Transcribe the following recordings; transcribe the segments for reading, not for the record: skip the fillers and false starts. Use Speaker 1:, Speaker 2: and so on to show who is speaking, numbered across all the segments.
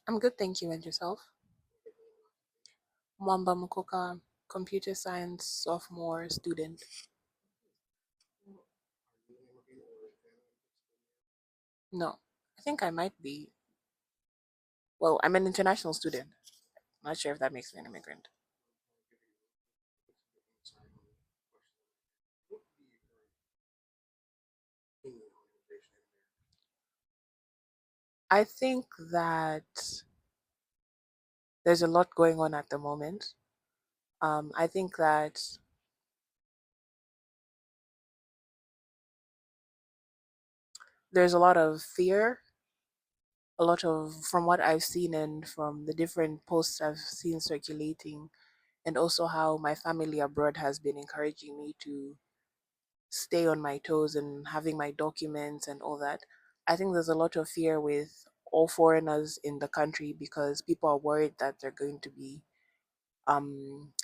Speaker 1: I'm good, thank you. And yourself? Mwamba Mukoka, computer science sophomore student. No, I think I might be. Well, I'm an international student. Not sure if that makes me an immigrant. I think that there's a lot going on at the moment. I think that there's a lot of fear, a lot of, from what I've seen and from the different posts I've seen circulating, and also how my family abroad has been encouraging me to stay on my toes and having my documents and all that. I think there's a lot of fear with all foreigners in the country because people are worried that they're going to be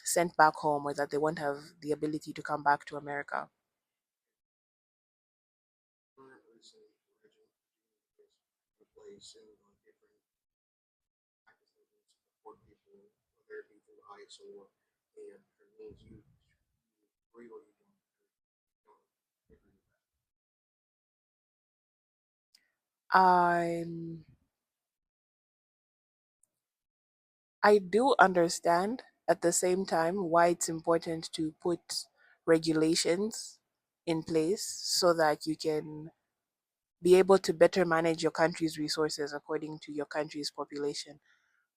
Speaker 1: sent back home or that they won't have the ability to come back to America. I'm I do understand at the same time why it's important to put regulations in place so that you can be able to better manage your country's resources according to your country's population.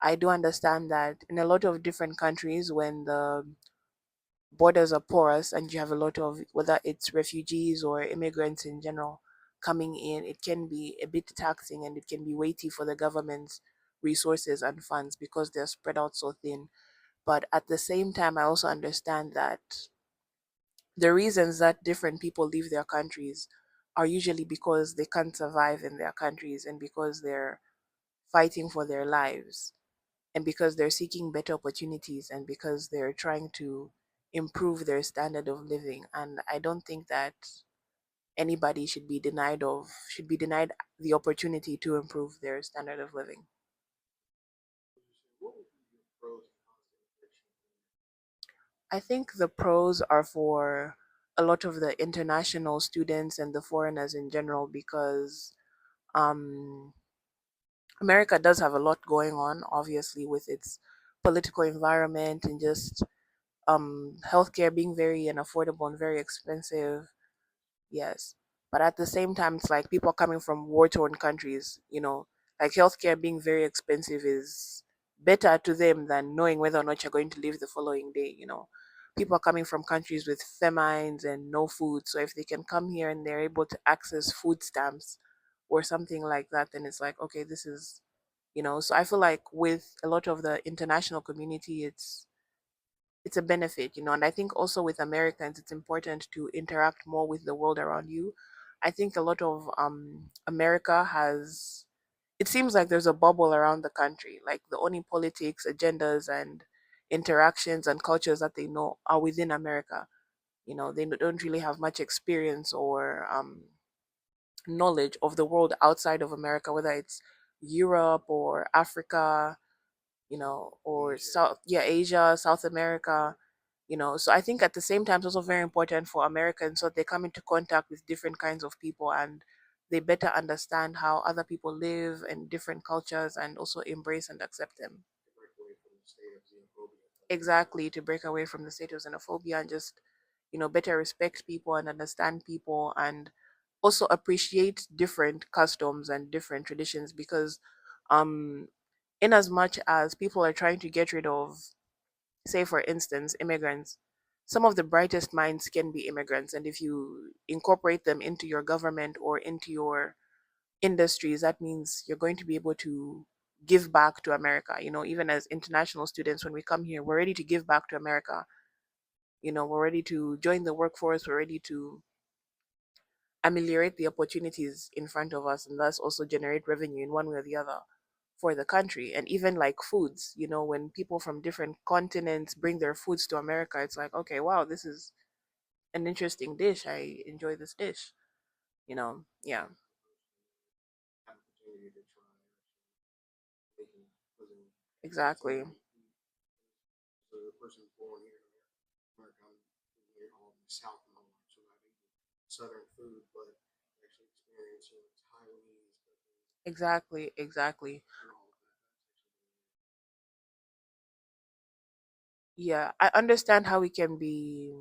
Speaker 1: I do understand that in a lot of different countries, when the borders are porous and you have a lot of, whether it's refugees or immigrants in general coming in, it can be a bit taxing and it can be weighty for the government's resources and funds because they're spread out so thin. But at the same time, I also understand that the reasons that different people leave their countries are usually because they can't survive in their countries and because they're fighting for their lives and because they're seeking better opportunities and because they're trying to improve their standard of living. And I don't think that anybody should be denied the opportunity to improve their standard of living. I think the pros are for a lot of the international students and the foreigners in general because um, America does have a lot going on, obviously, with its political environment and just healthcare being very unaffordable and very expensive. Yes. But at the same time, it's like people coming from war torn countries, like healthcare being very expensive is better to them than knowing whether or not you're going to live the following day. People are coming from countries with famines and no food. So if they can come here and they're able to access food stamps or something like that, then it's like, okay, this is. So I feel like with a lot of the international community, it's a benefit. And I think also with Americans it's important to interact more with the world around you. I think a lot of America has, it seems like there's a bubble around the country, like the only politics, agendas, and interactions and cultures that they know are within America. They don't really have much experience or knowledge of the world outside of America, whether it's Europe or Africa, or South, yeah, Asia, South America. So I think at the same time, it's also very important for Americans so they come into contact with different kinds of people and they better understand how other people live and different cultures and also embrace and accept them. Exactly, to break away from the state of xenophobia and just, better respect people and understand people and also appreciate different customs and different traditions because um in as much as people are trying to get rid of, say for instance, immigrants, some of the brightest minds can be immigrants, and if you incorporate them into your government or into your industries, that means you're going to be able to give back to America. Even as international students, when we come here, we're ready to give back to America. We're ready to join the workforce, we're ready to ameliorate the opportunities in front of us and thus also generate revenue in one way or the other for the country. And even like foods, when people from different continents bring their foods to America, it's like, okay, wow, this is an interesting dish, I enjoy this dish. Yeah. Exactly. Exactly, exactly. Yeah, I understand how it can be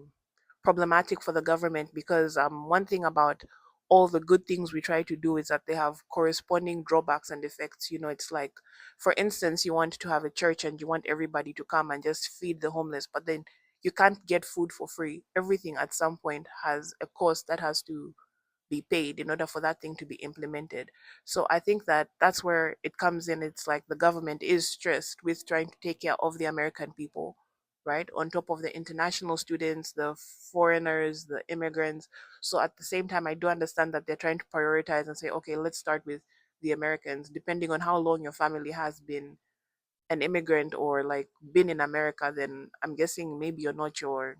Speaker 1: problematic for the government because one thing about all the good things we try to do is that they have corresponding drawbacks and effects. You know, it's like, for instance, you want to have a church and you want everybody to come and just feed the homeless, but then you can't get food for free. Everything at some point has a cost that has to be paid in order for that thing to be implemented. So I think that that's where it comes in. It's like the government is stressed with trying to take care of the American people, right? On top of the international students, the foreigners, the immigrants. So at the same time, I do understand that they're trying to prioritize and say, okay, let's start with the Americans, depending on how long your family has been an immigrant or like been in America, then I'm guessing maybe or not your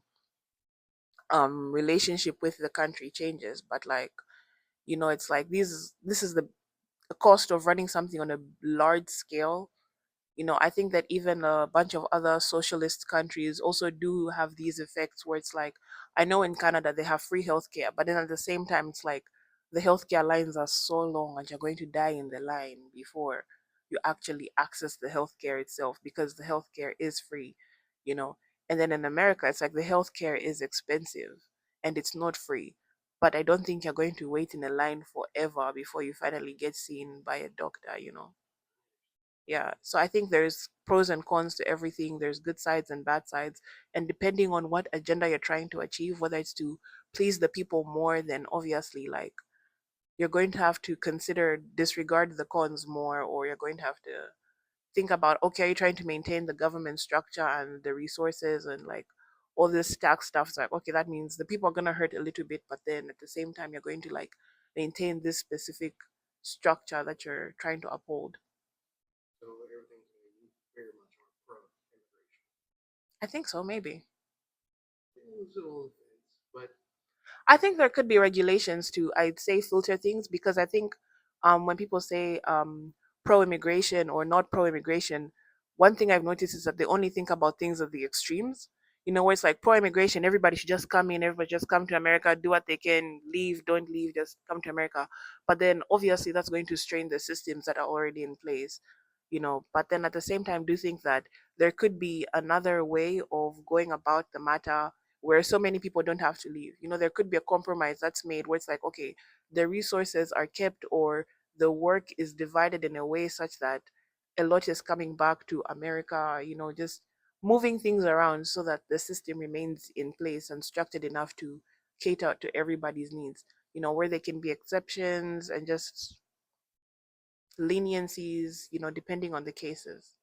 Speaker 1: relationship with the country changes. But like, you know, it's like this is the cost of running something on a large scale. You know, I think that even a bunch of other socialist countries also do have these effects where it's like, I know in Canada they have free healthcare, but then at the same time it's like the healthcare lines are so long and you're going to die in the line before you actually access the healthcare itself because the healthcare is free, you know. And then in America it's like the healthcare is expensive and it's not free, but I don't think you're going to wait in a line forever before you finally get seen by a doctor, you know. Yeah, so I think there's pros and cons to everything. There's good sides and bad sides, and depending on what agenda you're trying to achieve, whether it's to please the people more, then obviously like you're going to have to consider disregard the cons more, or you're going to have to think about, okay, are you trying to maintain the government structure and the resources and like all this tax stuff? It's like, okay, that means the people are gonna hurt a little bit, but then at the same time you're going to like maintain this specific structure that you're trying to uphold. I think so, maybe. I think there could be regulations to, I'd say, filter things because I think when people say pro immigration or not pro immigration, one thing I've noticed is that they only think about things of the extremes. You know, where it's like pro immigration, everybody should just come in, everybody just come to America, do what they can, leave, don't leave, just come to America. But then obviously that's going to strain the systems that are already in place, you know. But then at the same time, do think that there could be another way of going about the matter where so many people don't have to leave. You know, there could be a compromise that's made where it's like, okay, the resources are kept or the work is divided in a way such that a lot is coming back to America, you know, just moving things around so that the system remains in place and structured enough to cater to everybody's needs, you know, where there can be exceptions and just leniencies, you know, depending on the cases.